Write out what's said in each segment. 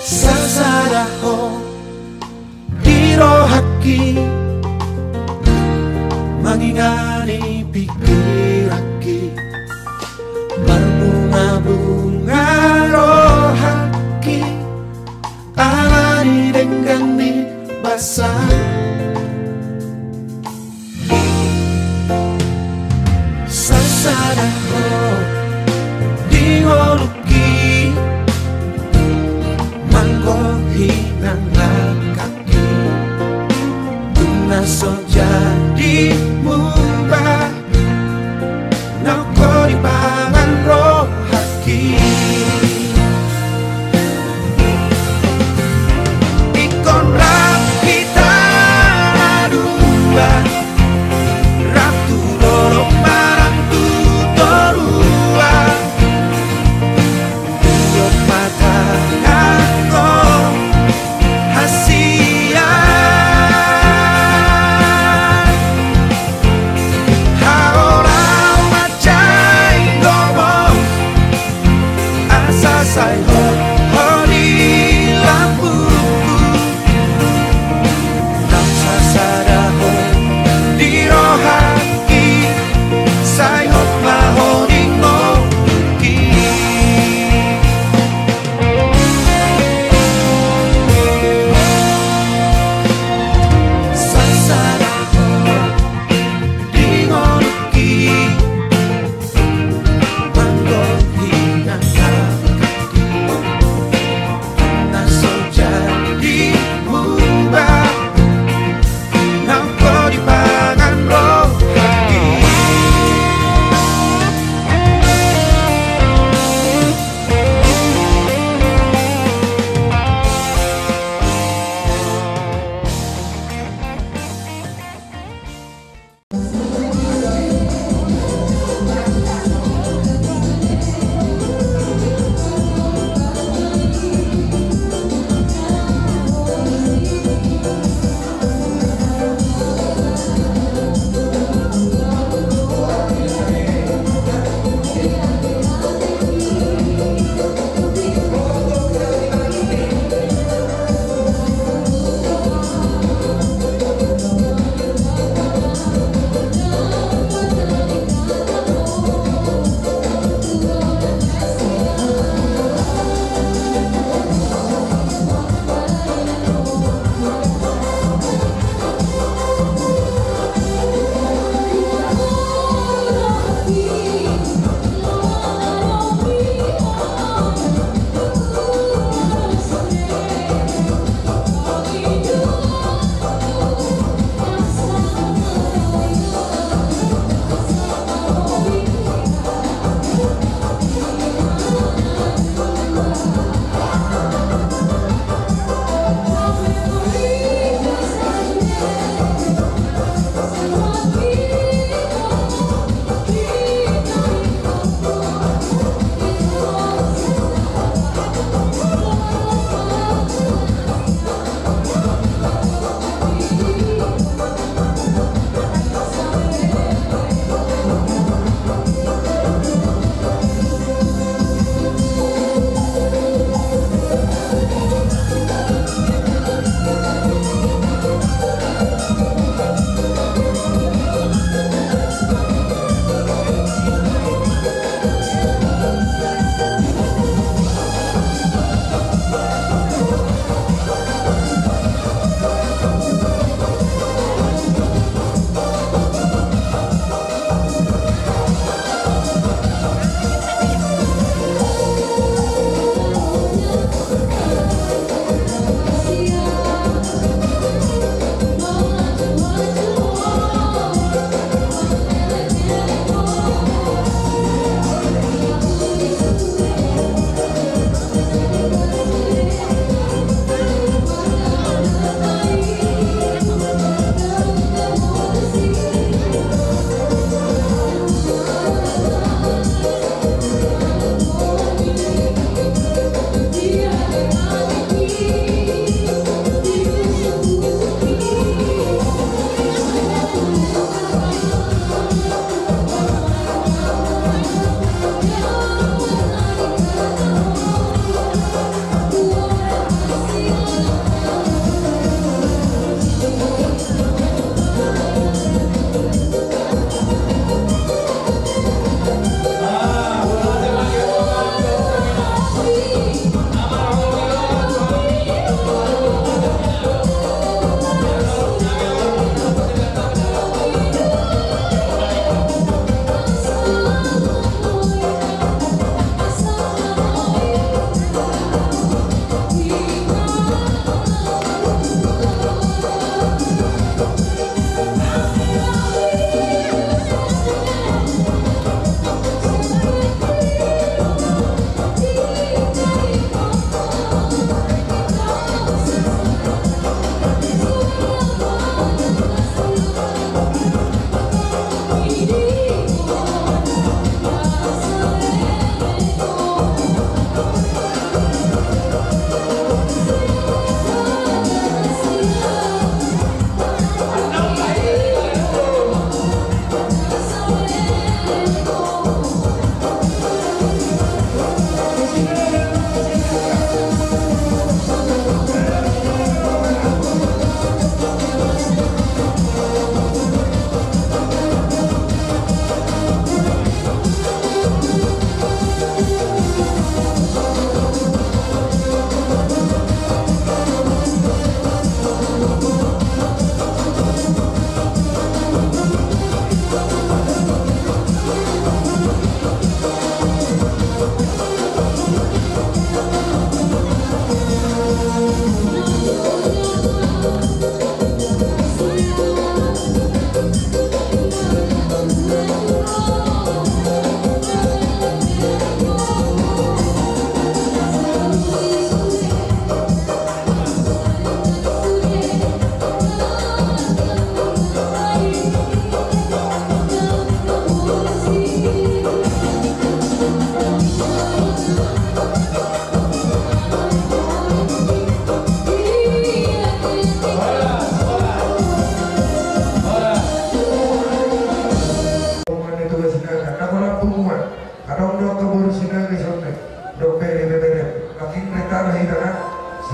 Sasaraho dirohaki mangingani pikiraki berbunga-bunga rohaki alani denggani basah Sasaraho dioluki manggohinang kaki Tuna so jadi mubah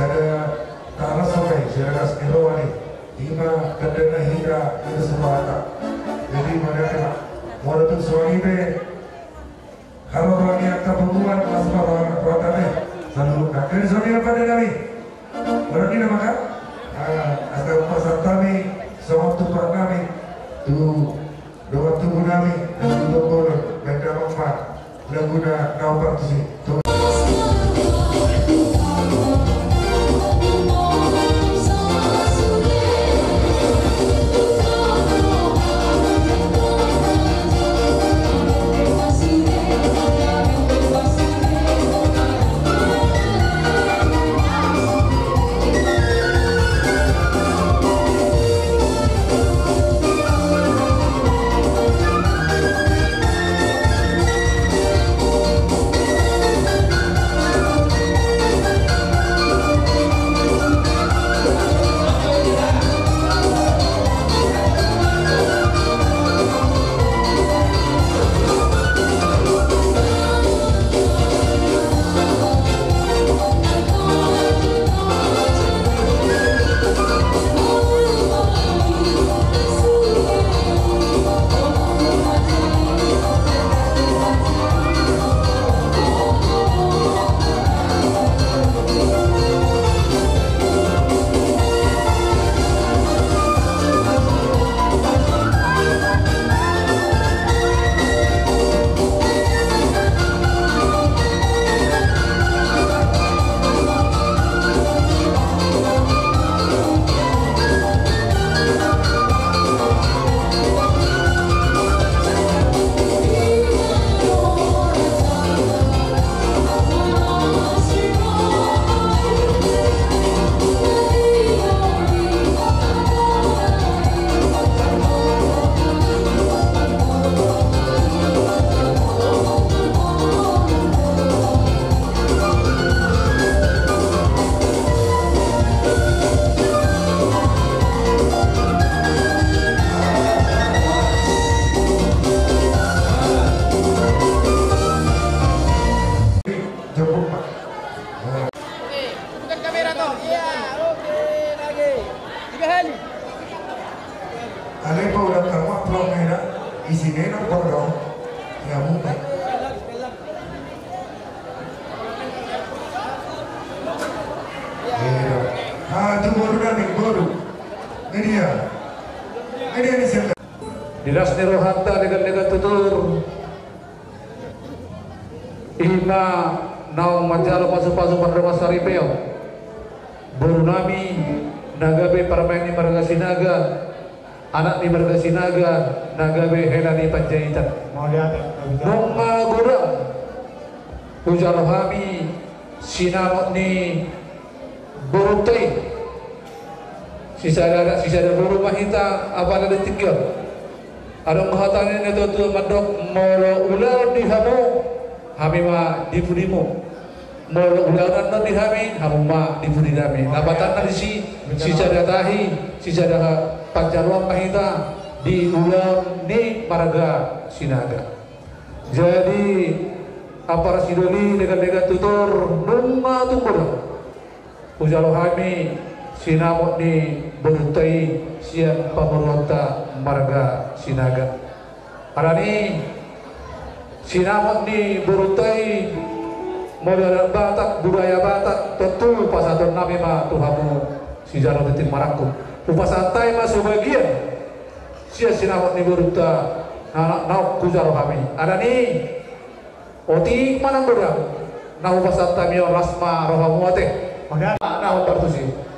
Sada tanah sampai saya sekirawani ima kadana hingga itu semua. Jadi mereka mau tu suami be kalau orang yang kebutuhan asal orang kuatane selalu nak dari suami apa dia kami berarti nama kan ada pasal kami sama tumpah kami tu dua tubuh kami dan tu boleh mereka mampat laguna kau parti tu. Dinas Nirohanta dengan tutur Ima nau manjalo pasu-pasu pada saripeo Borunami Nagabe Paramain Marga Sinaga anak di Marga Sinaga Nagabe Helani Panjaitan Nonga Gurang Ujalohami Sinamot ni Borutai sisa ada buru mahita apa ada tinggal ada mahatane ne tu madok molo ular di hamu hami ma di pudimu molo ular na di hami hamu ma di pudidami nabatan na si ada tahi sisa ada pancaruan mahita di ular ni Marga Sinaga. Jadi apa sidoli dengan tutur nunga tukur ujalo hami sinamot ni berutai siang pemberontak Marga Sinaga. Arani sinamot ni berutai modal Batak budaya Batak tentu pasaton nami ma tuhamu si jaro titik maraku. Upasantai ma sebagian sia sinamot ni beruta nauk kujaro kami. Arani oti manang bedang na upasantai mio rasma rohamu ate. Nah bertusi.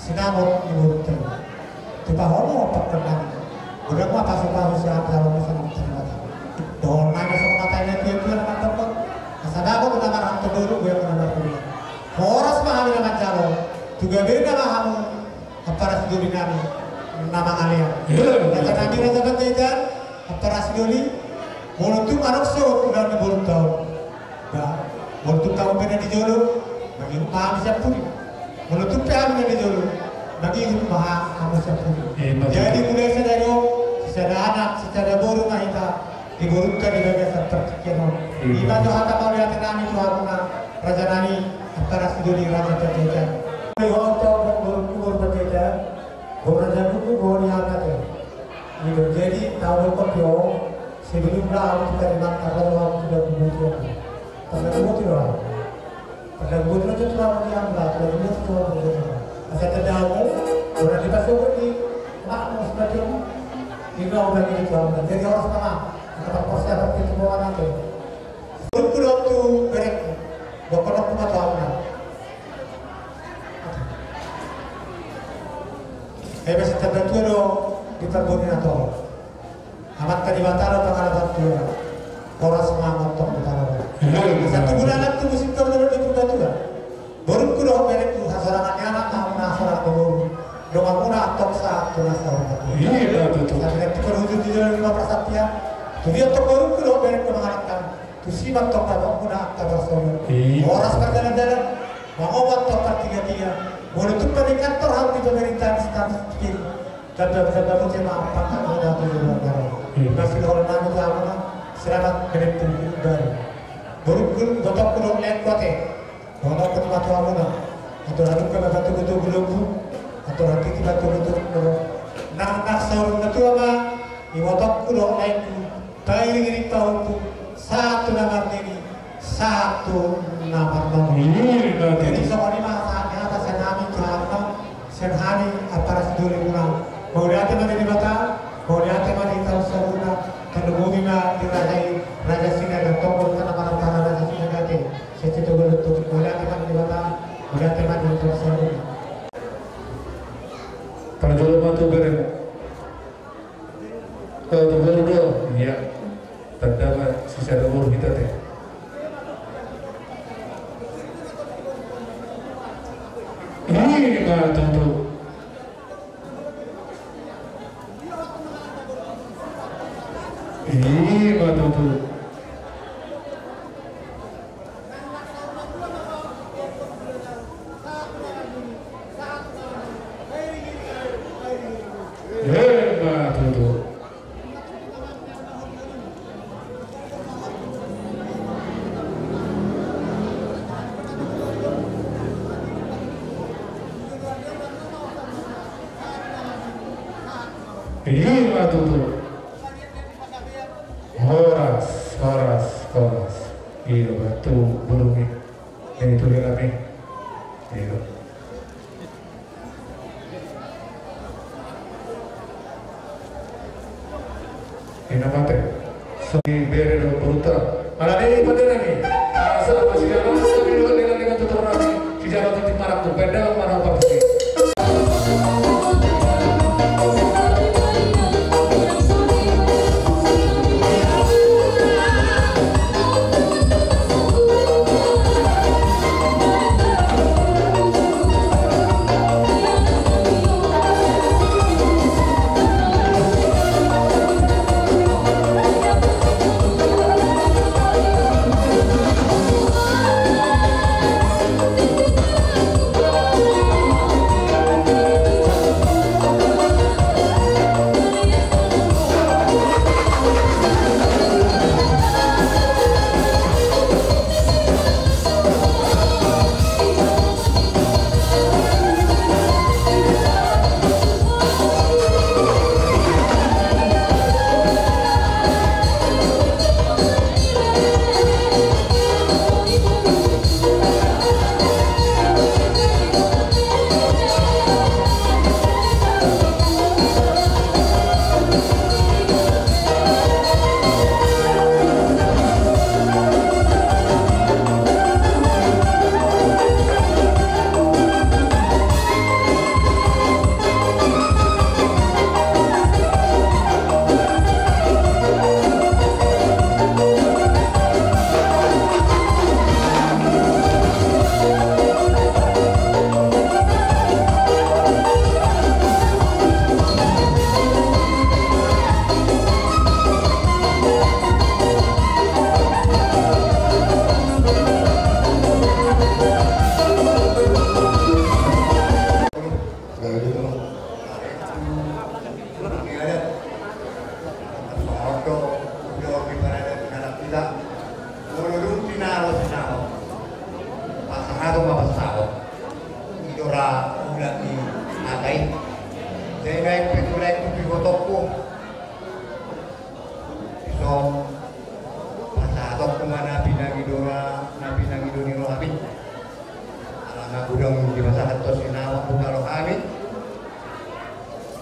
Sinamot iburutan. Kita hono perkenan. Udah mah pasal-pasal siapa kalau misalnya ternyata. Doa mana sama matanya dia pula nak tempat. Asada aku nama hantu dulu gue yang nama dulu. Horas mahal nama calo. Juga beda mahal aparas dulu nama kalian. Raja Nabi Raja Bantejan aparas dulu. Mulutum anak so udah di bulu tahun. Dah, mulutum tahun beda di jolo. Bagi paham siapa pun. Mulutum paham beda di jolo. Bagi paham kamu siapa pun. Jadi mulai sedari secara anak, secara boru mahita digurutkan di bagian terkena. Iba tu hata mau lihat nami tu haruna Raja Nani antara siduli Raja Bantejan. Lihat tu boru Bantejan, boru Raja Buku boru yang ada. Ini jadi tahun kopio sebelumlah kita dimakan karena sudah kemudian. Karena kemudian orang, karena kemudian itu orang yang berat, karena kemudian itu orang berat. Asal terdamu, orang di pasar ini makmur seperti itu. Jika orang ini tuan, jadi orang sama. Tempat persiapan itu bawa nanti. Sebelum tu berek, bapak nak cuma tahu nak. Masih terbantu do di terbunuh atau. Amat tadi batalo tanggal batu. Orang semangat tok batalo. Satu bulan lagi tu musim terbaru di batu kan. Baru kudo berek tu hasarangannya anak nak hasaran baru. Doa muna tok saat tu hasaran batu. Iya betul. Sampai tu kerujut di dalam 15 September. Jadi untuk baru kulo berek mengharapkan tu simak tokat muna kabar sono. Orang sekarang jalan mau buat tokat 33. Untuk peningkatan hal di pemerintahan status kiri. Dan beberapa tema apakah ada tujuan negara. Masih orang nama lama selamat berhenti baru. Baru kulo betul kulo lekuate. Orang ketemu tu amuna. Atau hadap ke batu betul belum. Atau hati kita betul kulo. Nak saur betul apa? Iwatak kulo leku. Kairing tahun itu satu nama ini, satu nama ini. Jadi semua ini masalahnya atas senami karena senhani aparas dulu orang. Mau lihat mana di mata, mau lihat mana di tahun sebelumnya. Kalau bumi mah dirajai Raja Singa dan tombol karena mana Raja Singa gati. Secitu betul. Mau lihat mana di mata, mau lihat mana di tahun sebelumnya. Perjuangan batu berem. Kalau baru ya. Terdapat sisa dahulu kita teh. Ini mah tentu. Ini mah tentu. Lima tutup. Horas. Iya batu burung ini. Ini tuh lihat nih. Iya. Ini mati. Segi beri do beruta. Mana nih pada nih? Asal masih ada sambil dengan tutur lagi. Si jalan titik marak tuh pedal mana apa sih? kita mulurun tinalo pasahado mapasao idora ula ni atay denay petulay ko pigotok ko so pasahado ko mana pinangidora na pinangidoniro kami alam na budang di masahat to sinawa ko karo kami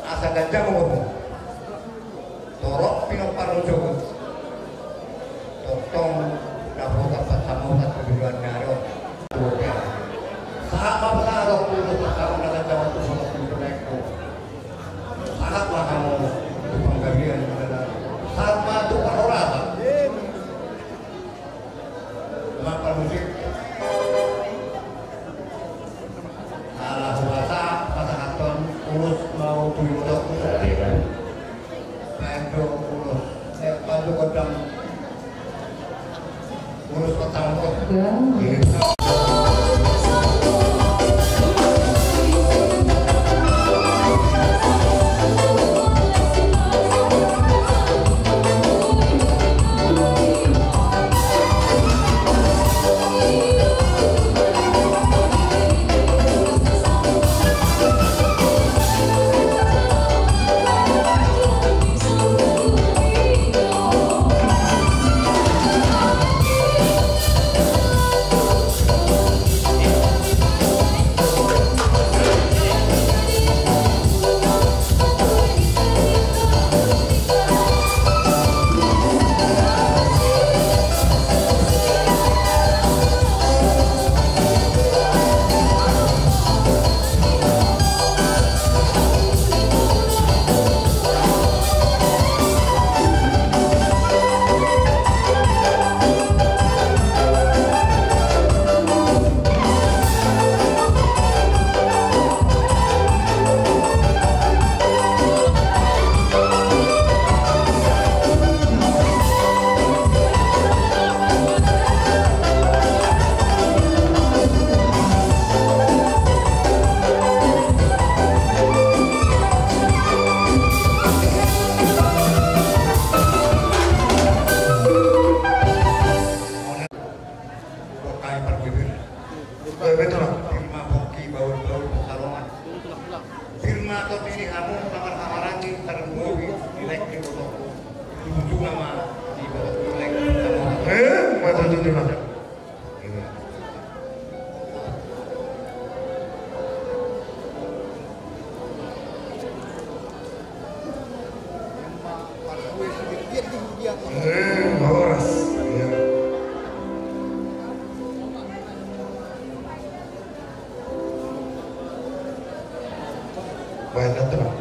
asa ganda mo torok pinoparujogon tong dapat dapat sama satu tujuan ngaro sama besar untuk bersama dengan jawab untuk mereka sangat mahal penggabian sama tu orang maka musik ala bahasa bahasa katon urus mau tuyul bantu urus bantu kodam urus petang kok. Horas. Baik, tenang.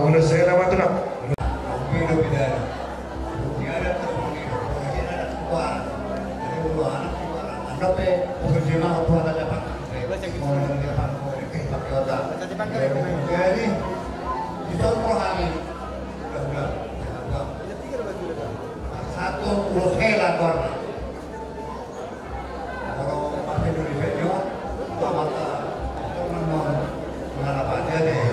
Udah saya nama tenang. Jadi dicontoh kami satu urus helan warna kalau masih Indonesia juga mata teman-teman mengharap aja deh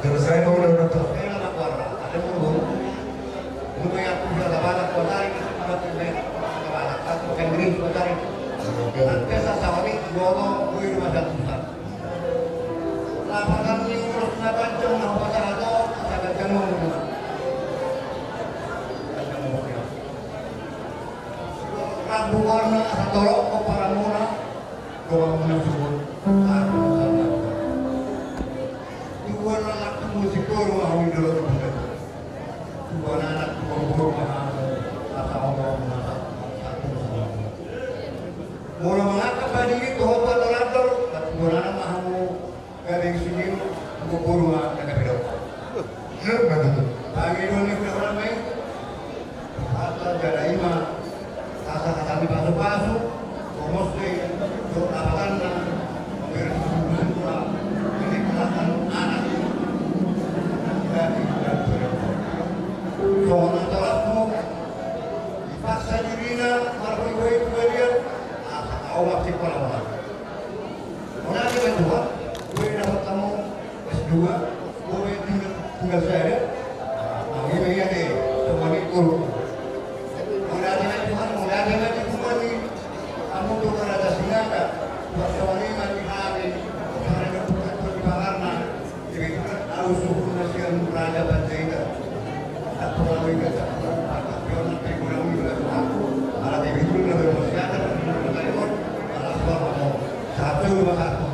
Terus saya mau udah nonton. helan warna ada untuk yang punya labanan kuadari labanan satu kendri kuadari nanti sasawari gono gue rumah jatuh lapangan ini urus nabancong nah pasar itu ada jengong rambu warna satu rokok para murah gua menusuk dua anak musik rumah kami dulu dua anak rumah asal Allah mula mengangkat badi itu hobat orator mula mahu garing sini bukuru agak beda bagi dulu ni orang main atau jada ima asa kami pasu-pasu mesti untuk apaan memberi ini kelihatan anak dari Tuhan atasmu dipaksa dirinya marhoi kemudian Allah si para mengaji dengan Tuhan gue dapat kamu S2 gue tinggal saya ini ya deh cuma ikut mengaji dengan Tuhan mengaji dengan Tuhan kamu tuh kerana singaga bersuami mati hari karena kebutuhan di Baharna jadi harus suku nasihat raja bantega atau melalui kata pion ekonomi berlaku ala itu lebih masyarakat berlaku ala suara satu rumah satu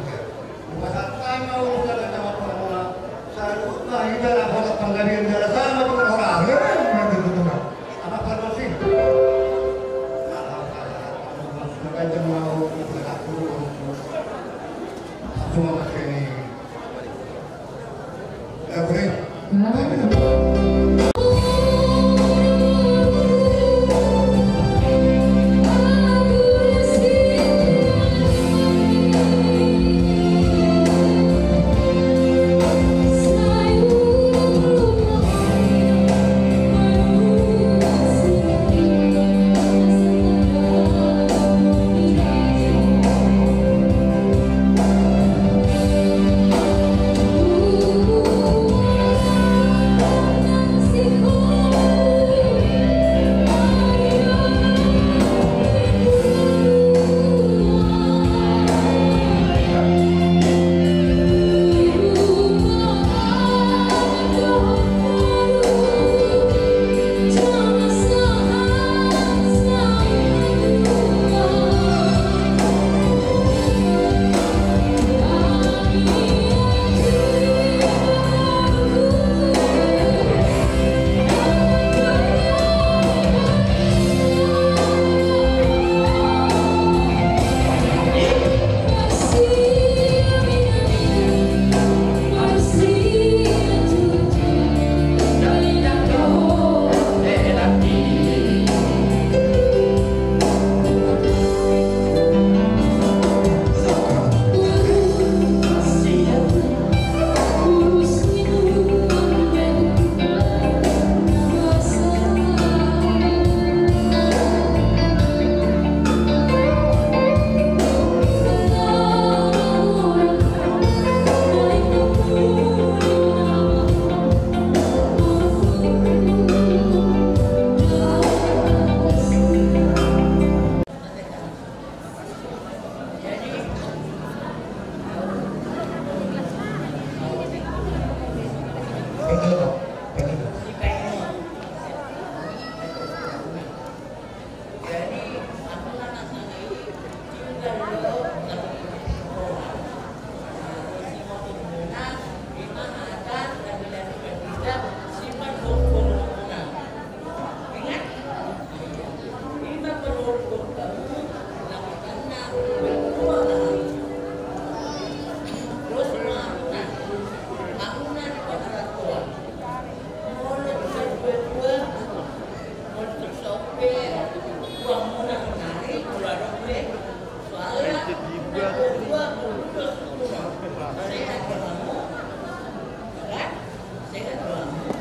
mau urusan sama pengelola saya kita dapat penggalian darah sama dengan orang apa permisi makanya mau aku semua macam ini ya boleh Saya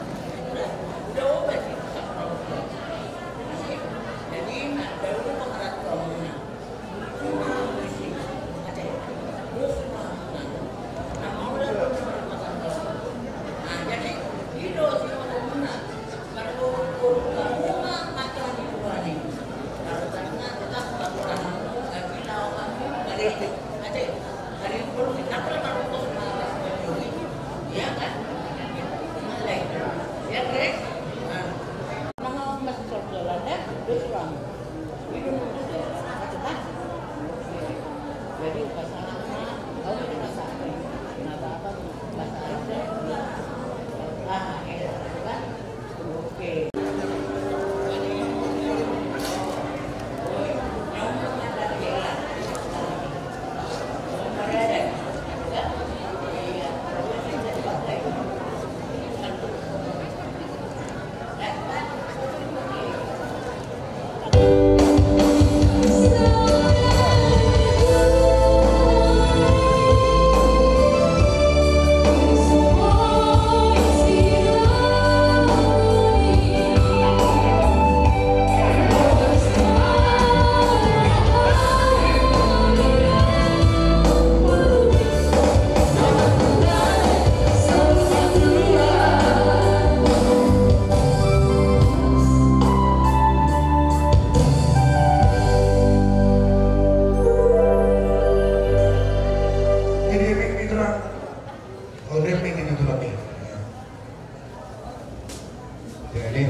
Jadi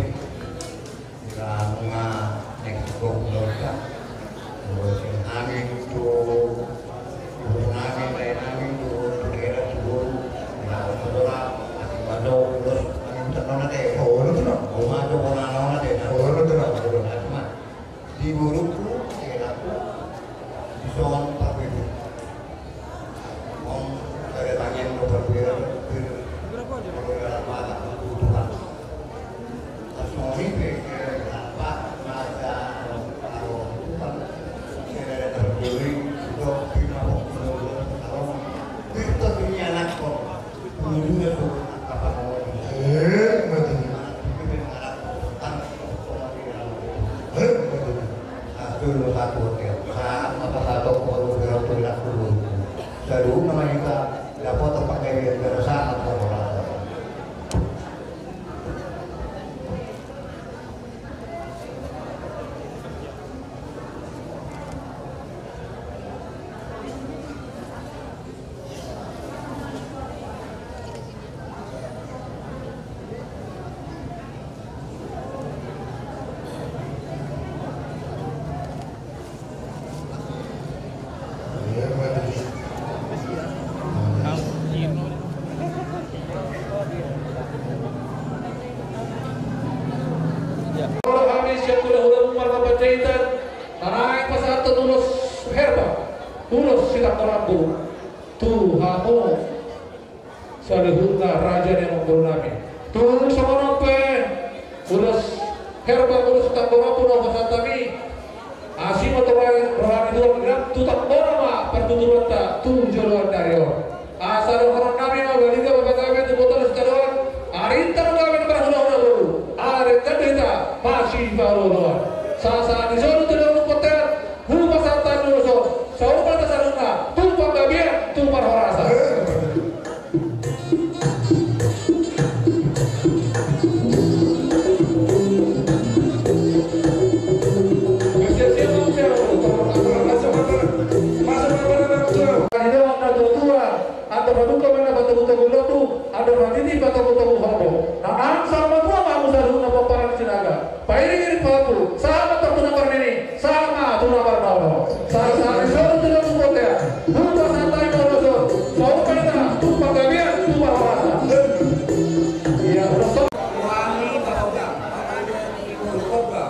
kita bunga Meksiko Florida, terus angin itu, angin lain angin itu, daerah Subur, daerah Madura, Aceh Bado, terus angin terkenal deh. Oh, itu nak. Rumah itu orang-orang deh. Oh, itu nak. Cuma di Buruku, daerahku, Zon Papua. Om ada tanya yang berbeda. Salihuna raja yang memberunami. Turun sama nope, urus herba urus tambora pun bahasa kami. Asim atau rohani dua gram tu tak bola pertuturan tak tu jalan dario. Asal orang kami mau balik ke bapak kami tu botol sekarang. Arintan kami berhula dulu. Arintan kita masih baru doa. Sasa di sana tidak hotel. Hulu pasal dulu so. Saudara pada saruna. Tu pembagian tu perhorasa. Ada batu mana batu-batu tu, ada radini batu-batu hobo. Nah, sama tua kamu sarung apa parang sinaga. Pairing papu, sama tu nama ini, sama tu nama nama. Sama soro tu nama kota. Buka santai moroso. Saudara kita tu pagabian tu bahasa. Ya, betul. Wangi bahoga, ada ibu koga,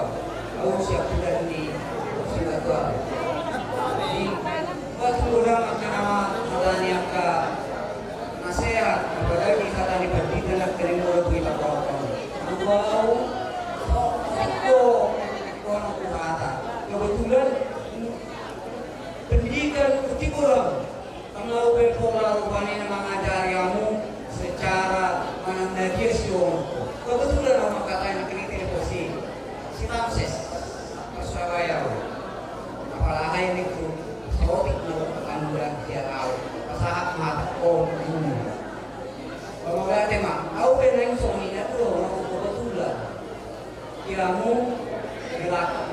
au siap sudah ini silaturahmi. Di batu orang nama halani angka nasihat apalagi kata di pendidikan nak terima kita kawan. Bau itu orang kata kebetulan pendidikan itu kurang. Kalau berpola rupanya mengajari kamu secara menandagiasium. Kebetulan orang kata yang kritik posisi sinapsis Surabaya. Apalagi ini tu topik anda dia tahu pasahat mata om ini. Kalau ada tema, aku pengen soalnya tu orang kebetulan. Kamu gerakan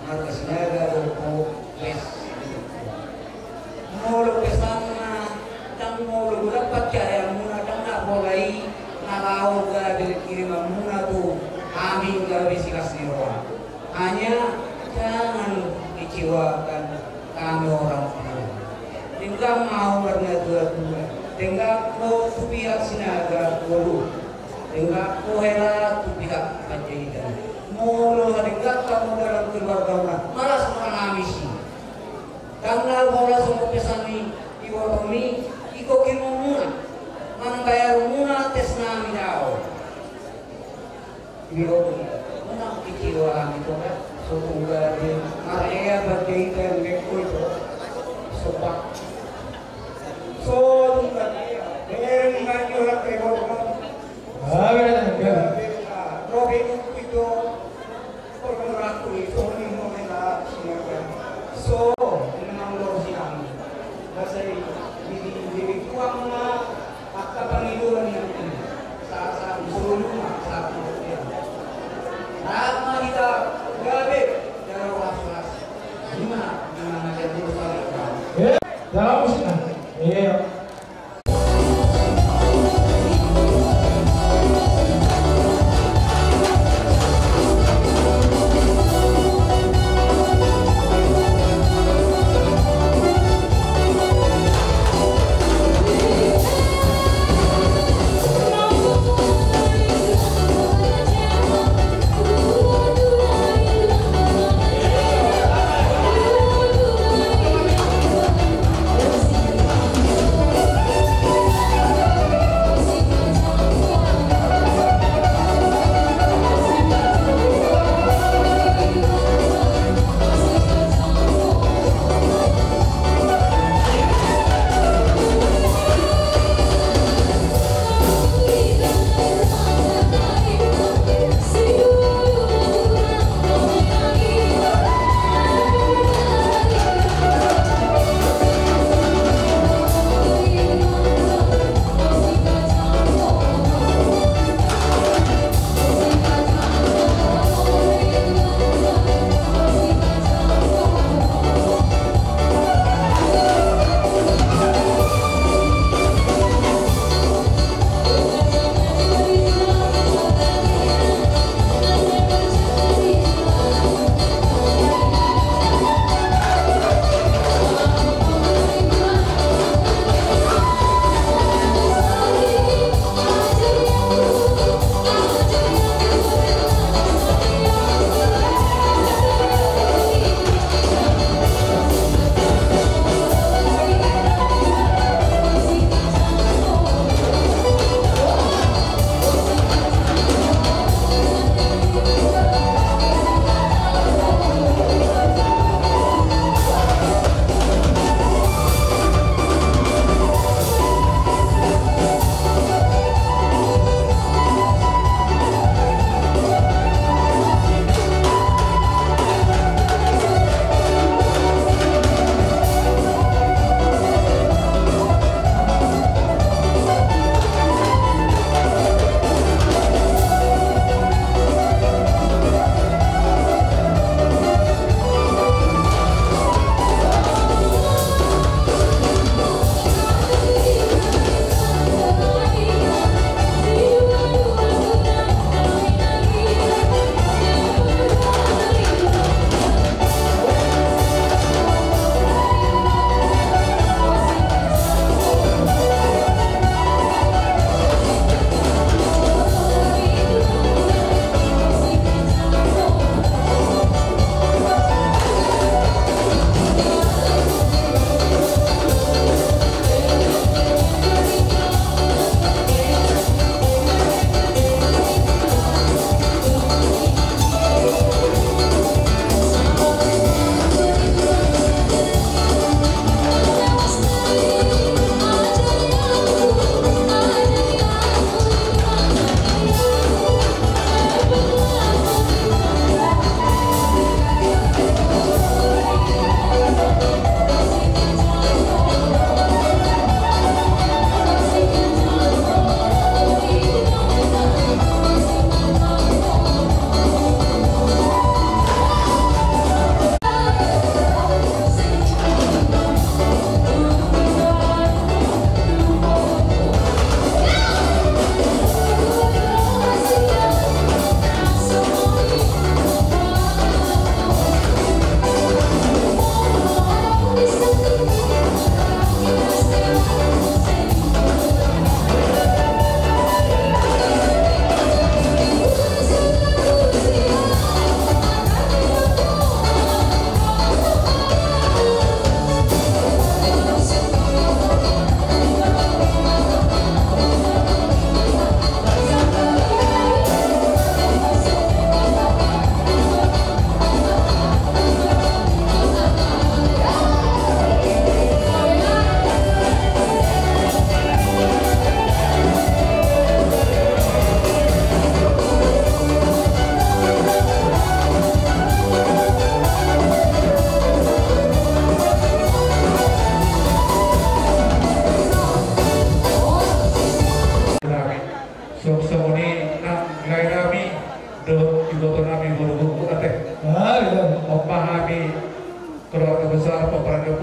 markasnya ada wes. Mau lepas sana, dan mau dapat cara muna dan nak boleh nalau ke kirim muna tu amin ke bisikas nirwa. Hanya jangan kecewakan kami orang tua. Tinggal mau bernadua-dua, tinggal kau tu pihak sinaga dulu, tinggal kau hela tu pihak panjaitan. Mulu tinggal kamu dalam keluarga malas orang amisi. Karena bola semua pesan ni, ibu kami, iko kimo muna, manbayar muna tes nami dao. Ibu kami, muna kecewa itu kan, sungguh di area berkaitan dengan itu, sebab so tunggu dengan banyak orang terima. Robi itu perkembangan itu ini mereka so. Kasi hindi ko ang mga kapangiluan natin sa sulungan sa atin. Lahat mga kita, gabi, dalawa sulas. Lima, mga nagandito sa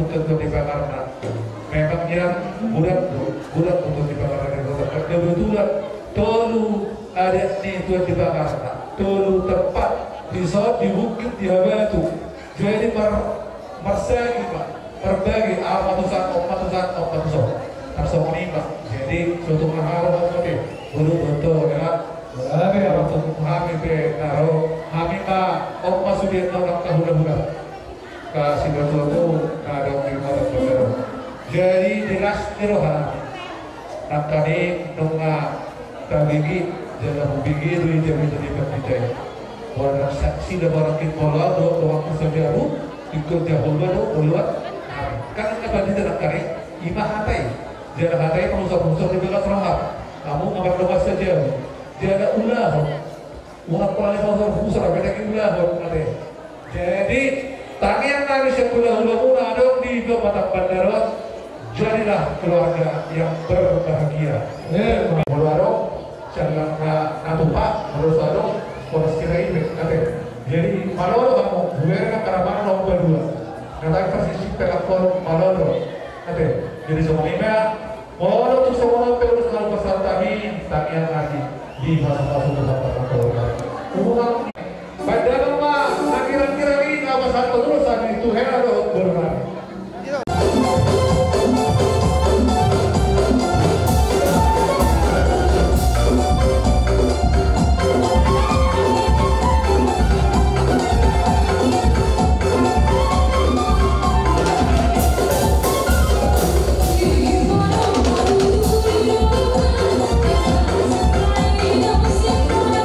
betul di Jakarta. Memangnya bulat betul di Jakarta. Kebetulan tolu ada nih tuh di Jakarta. Tolu tepat di saat di bukit di Habatu. Jadi mersagi Pak, berbagi apatusan ini Pak. Jadi suatu mahal tadi betul ya. Berarti apa tuh kami naro kami Pak Opa Sudirno nak kahula-hula kasih betul ada orang. Jadi jelas terohan nak tadi nunga tabigi dalam bigi dui jadi pendidik. Orang saksi dan orang kitpola do waktu sejaru ikut jauh keluar kan apa di dalam kari imah hatai jangan hatai pengusaha di belakang terangkat kamu ngabar lepas saja dia ada ulah uang paling besar pusat beda ulah jadi tangian dari sekolah ulah dong di Kabupaten Bandarot jadilah keluarga yang berbahagia meluarong jangan natupa meluarong polos kira ini jadi malolo kamu gue kan karena nomor berdua nanti persisi pelakon malolo jadi semuanya malolo tuh semua pelus kalau pesan tadi yang lagi di masa-masa tempat hubungan pada lama kira-kira ini apa satu terusan itu hera bermain. Don't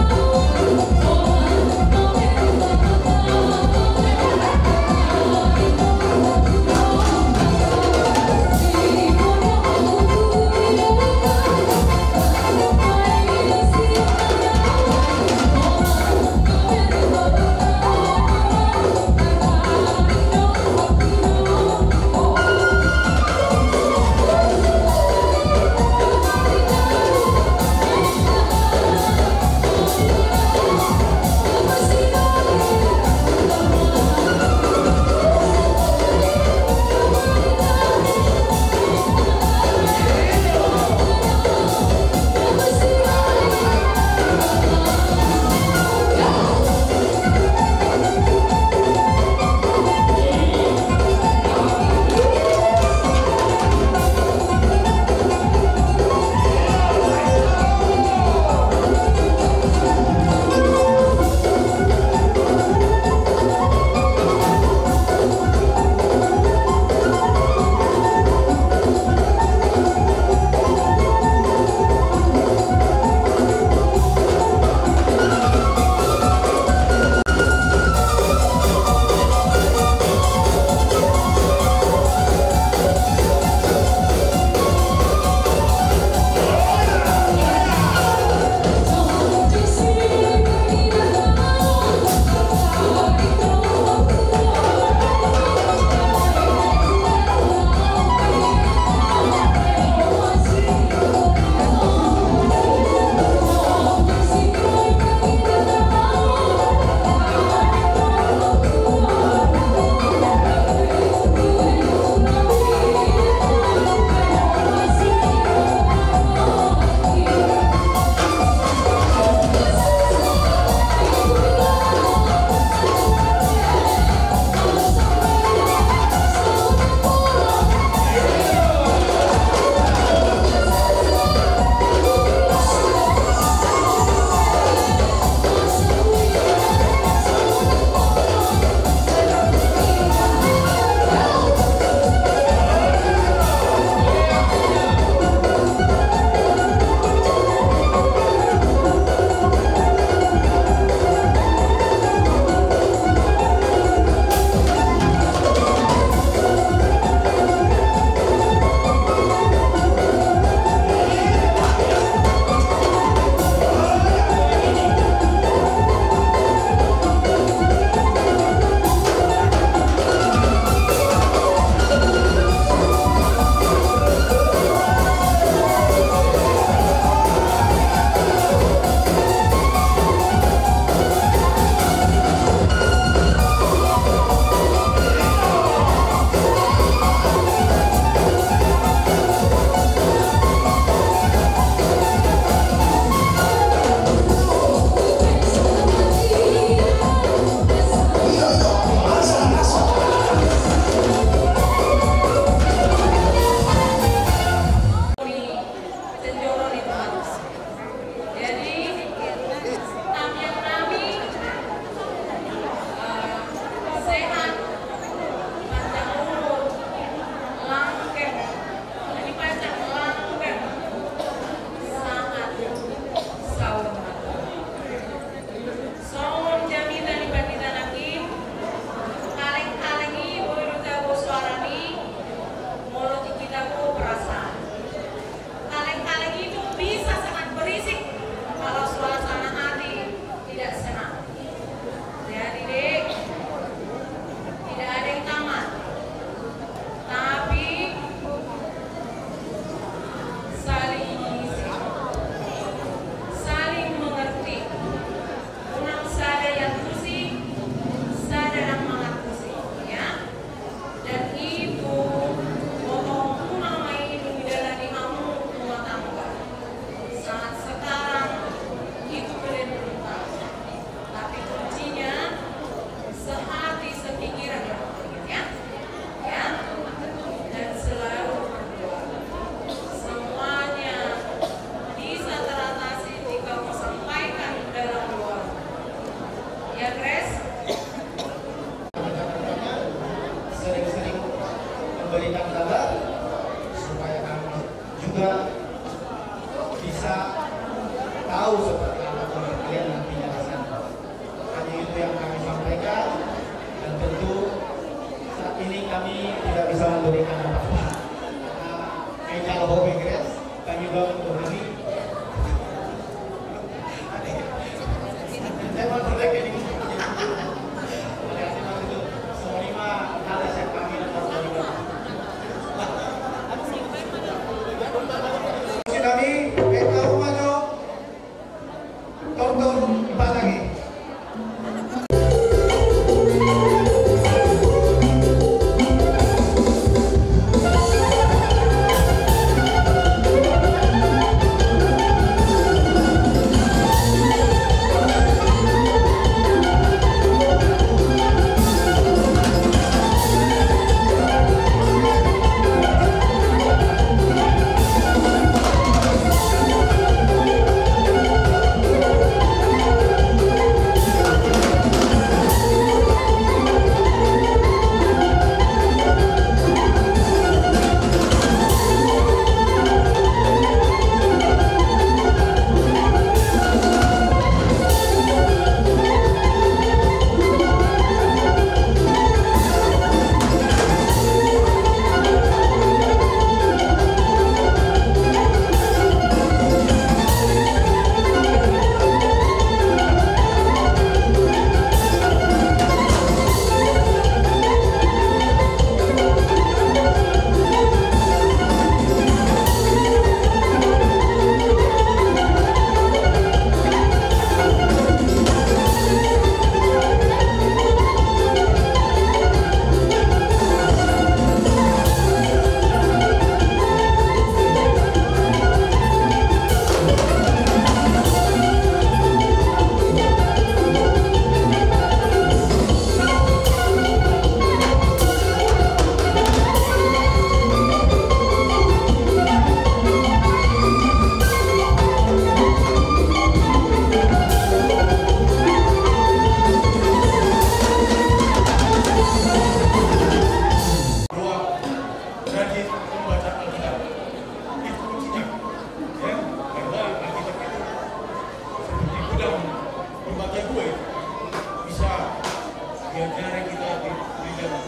biar kita di dalam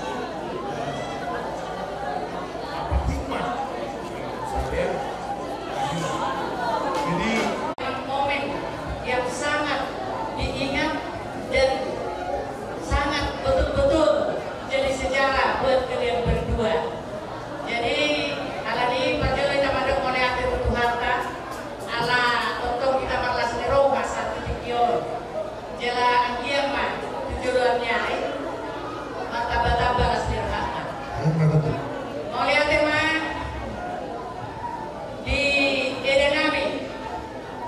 apa hikmah saya jadi momen yang sangat diingat dan sangat betul-betul jadi sejarah buat kalian berdua. Jadi alani pajale tamadok oleh akhir Tuharta ala totong kita marlas nero masa titikio jela anggiama tujuannya martaba-taba asdirhata. Mau lihat mah di Edenami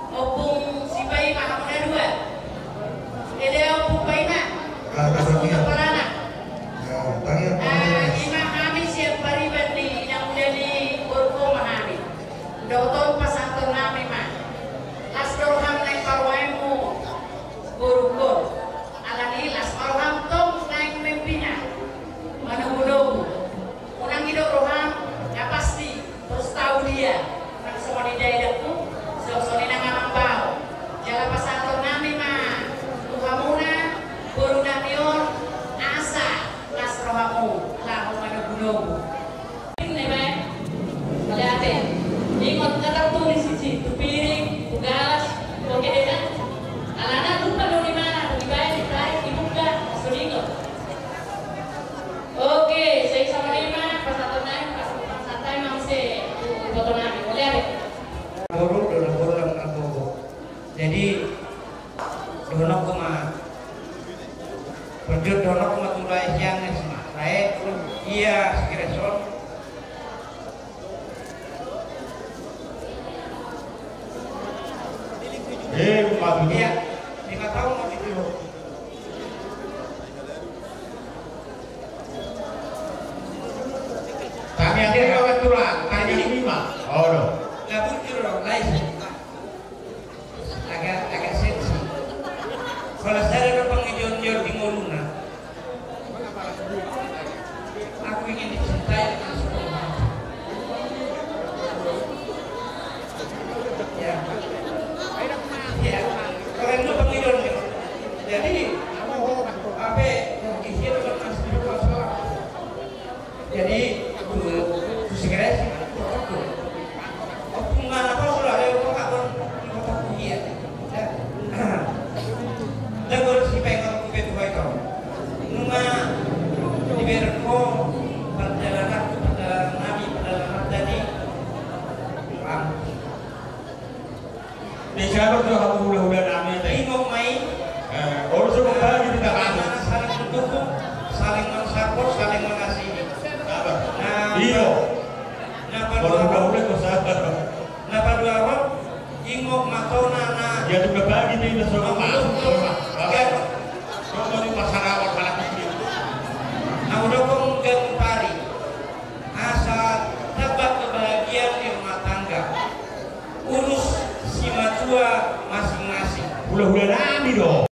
opung si bayi mah ada dua. Ede opung bayi mah Parana. Imam kami siap paribadi yang menjadi urko mahami. Doton pasanton nami mah. Lasdorham naik parwaimu urko. Alani lasdorham tong naik mimpinya. Mana-mana. Unang hidup roham ya pasti terus tahu dia. Unang semua di daerahku. Sosoni nangamang bau. Jalan pasanton nami mah. Tuhamuna guru namion asa lasrohamu lahu mana-gunung. Ini mah. Lihatin. Ingat kata tulis sisi. Tu piring, tu galas, oke deh kan? Alana lupa dong di mana, di bawah, ditarik, dibuka, langsung ingat. Oke, saya sama Lima, pas satu naik, pas santai masih foto nabi, boleh ada? Buruk dalam buruk aku. Jadi donok kuma berjut donok kuma tulai siang semua. Saya iya sekira sol. Iya, 5 tahun mau ditiru. kami akhir kawan tulang kami ini mah oh no Nggak muncul dong, lain. Agak sensi. Kalau saya ada pengejon-jon di Moluna, aku ingin dicintai dengan sepenuh hati. Ya, ya. Kalau itu pengejon, jadi apa? Isi itu kan masih di masalah. Jadi aku segera sih. Mana kau sudah ada kau kawan kau punya, dah baru si pengen kau betul baik kau, nunga di berko perjalanan nabi perjalanan tadi, di sana tu aku udah nami tadi ingok mai, orang sudah bagi tidak ada saling mendukung, saling mensupport, saling mengasihi. iyo Napa baru dua boleh kau sadar napa dua orang ingok matona na. dia juga bagi nih udah sudah masuk Kau di masyarakat malah kecil. Nah udah kau pari asal dapat kebahagiaan di rumah tangga. Urus si matua masing-masing. udah nami dong